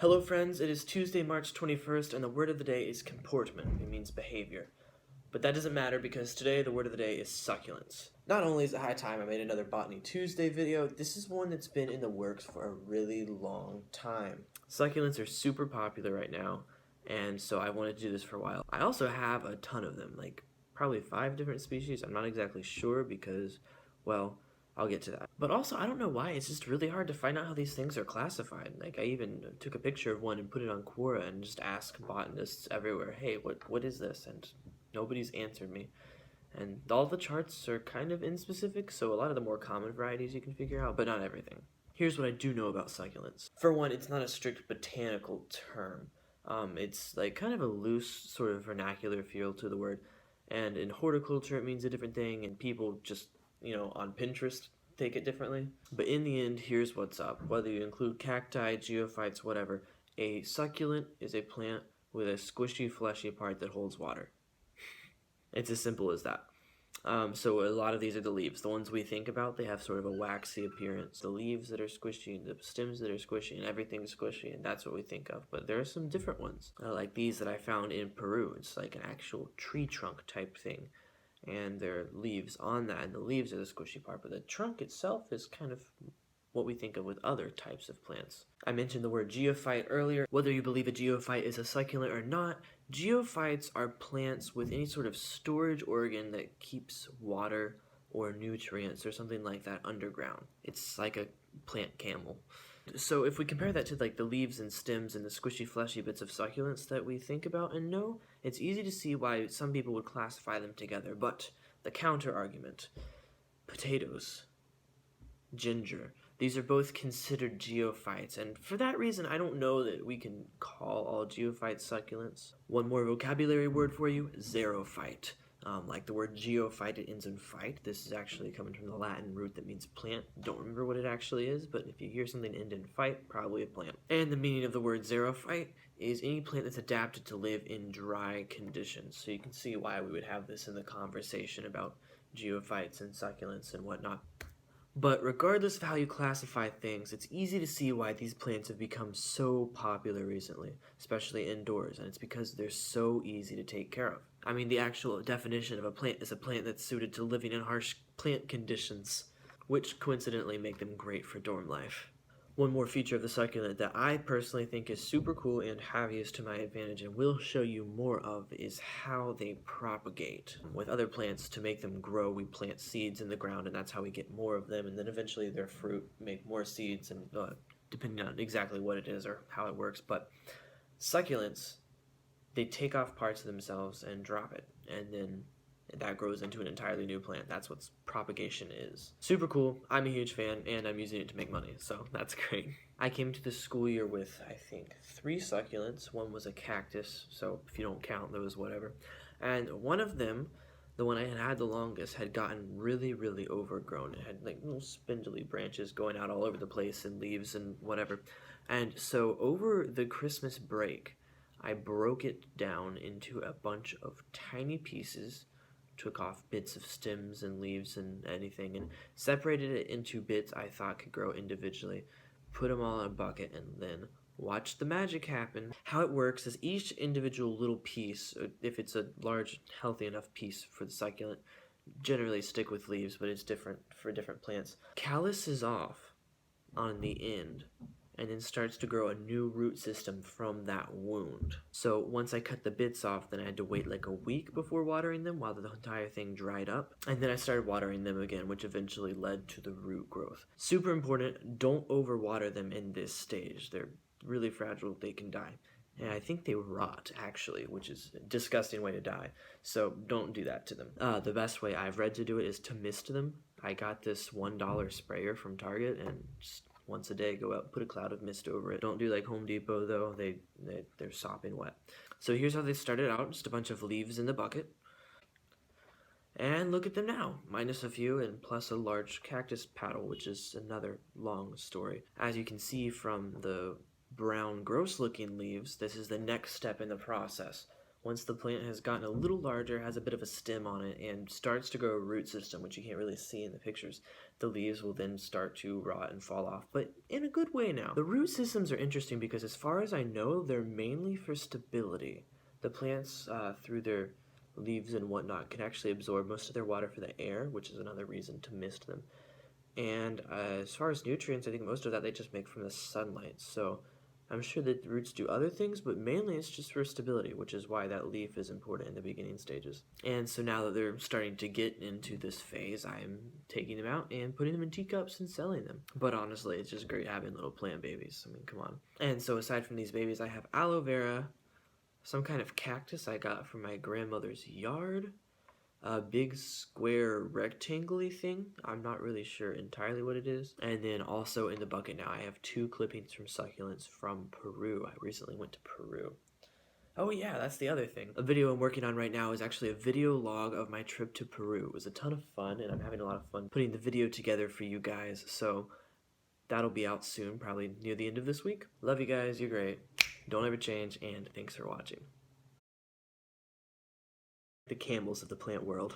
Hello friends, it is Tuesday, March 21st, and the word of the day is comportment. It means behavior. But that doesn't matter because today the word of the day is succulents. Not only is it high time I made another Botany Tuesday video, this is one that's been in the works for a really long time. Succulents are super popular right now, and so I wanted to do this for a while. I also have a ton of them, like probably 5 different species. I'm not exactly sure because, well, I'll get to that. But also, I don't know why, it's just really hard to find out how these things are classified. Like, I even took a picture of one and put it on Quora and just asked botanists everywhere, hey, what is this? And nobody's answered me. And all the charts are kind of inspecific, so a lot of the more common varieties you can figure out, but not everything. Here's what I do know about succulents. For one, it's not a strict botanical term. It's like kind of a loose sort of vernacular feel to the word. And in horticulture, it means a different thing, and people just, on Pinterest take it differently. But in the end, here's what's up. Whether you include cacti, geophytes, whatever, a succulent is a plant with a squishy, fleshy part that holds water. It's as simple as that. So a lot of these are the leaves. The ones we think about, they have sort of a waxy appearance. The leaves that are squishy, the stems that are squishy, and everything's squishy, and that's what we think of. But there are some different ones, like these that I found in Peru. It's like an actual tree trunk type thing, and there are leaves on that, and the leaves are the squishy part, but the trunk itself is kind of what we think of with other types of plants. I mentioned the word geophyte earlier. Whether you believe a geophyte is a succulent or not, geophytes are plants with any sort of storage organ that keeps water or nutrients or something like that underground. It's like a plant camel. So if we compare that to like the leaves and stems and the squishy fleshy bits of succulents that we think about and know, it's easy to see why some people would classify them together. But the counter argument, potatoes, ginger, these are both considered geophytes, and for that reason, I don't know that we can call all geophytes succulents. One more vocabulary word for you, xerophyte. Like the word geophyte, it ends in phyte. This is actually coming from the Latin root that means plant. Don't remember what it actually is, but if you hear something end in phyte, probably a plant. And the meaning of the word xerophyte is any plant that's adapted to live in dry conditions. So you can see why we would have this in the conversation about geophytes and succulents and whatnot. But regardless of how you classify things, it's easy to see why these plants have become so popular recently, especially indoors, and it's because they're so easy to take care of. I mean, the actual definition of a plant is a plant that's suited to living in harsh plant conditions, which coincidentally make them great for dorm life. One more feature of the succulent that I personally think is super cool and have used to my advantage and will show you more of is how they propagate. With other plants, to make them grow, we plant seeds in the ground, and that's how we get more of them, and then eventually their fruit make more seeds, and depending on exactly what it is or how it works. But succulents, they take off parts of themselves and drop it, and then that grows into an entirely new plant. That's what propagation is. Super cool. I'm a huge fan, and I'm using it to make money, so that's great. I came to this school year with, I think, 3 succulents. One was a cactus, so if you don't count those, whatever. And one of them, the one I had the longest, had gotten really, really overgrown. It had like little spindly branches going out all over the place and leaves and whatever. And so over the Christmas break, I broke it down into a bunch of tiny pieces, took off bits of stems and leaves and anything, and separated it into bits I thought could grow individually, put them all in a bucket, and then watch the magic happen. How it works is each individual little piece, if it's a large, healthy enough piece for the succulent, generally stick with leaves, but it's different for different plants, calluses off on the end, and then starts to grow a new root system from that wound. So once I cut the bits off, then I had to wait like a week before watering them while the entire thing dried up. And then I started watering them again, which eventually led to the root growth. Super important, don't overwater them in this stage. They're really fragile, they can die. And I think they rot, actually, which is a disgusting way to die. So don't do that to them. The best way I've read to do it is to mist them. I got this $1 sprayer from Target, and just once a day, go out, put a cloud of mist over it. Don't do like Home Depot though, they're sopping wet. So here's how they started out, just a bunch of leaves in the bucket. And look at them now, minus a few and plus a large cactus paddle, which is another long story. As you can see from the brown gross looking leaves, this is the next step in the process. Once the plant has gotten a little larger, has a bit of a stem on it, and starts to grow a root system, which you can't really see in the pictures, the leaves will then start to rot and fall off, but in a good way now. The root systems are interesting because as far as I know, they're mainly for stability. The plants, through their leaves and whatnot, can actually absorb most of their water for the air, which is another reason to mist them. And as far as nutrients, I think most of that they just make from the sunlight. So I'm sure that the roots do other things, but mainly it's just for stability, which is why that leaf is important in the beginning stages. And so now that they're starting to get into this phase, I'm taking them out and putting them in teacups and selling them. But honestly, it's just great having little plant babies. I mean, come on. And so aside from these babies, I have aloe vera, some kind of cactus I got from my grandmother's yard, a big square rectangle-y thing. I'm not really sure entirely what it is. And then also in the bucket now, I have 2 clippings from succulents from Peru. I recently went to Peru. Oh yeah, that's the other thing. A video I'm working on right now is actually a video log of my trip to Peru. It was a ton of fun, and I'm having a lot of fun putting the video together for you guys. So that'll be out soon, probably near the end of this week. Love you guys, you're great. Don't ever change, and thanks for watching. The Campbells of the plant world.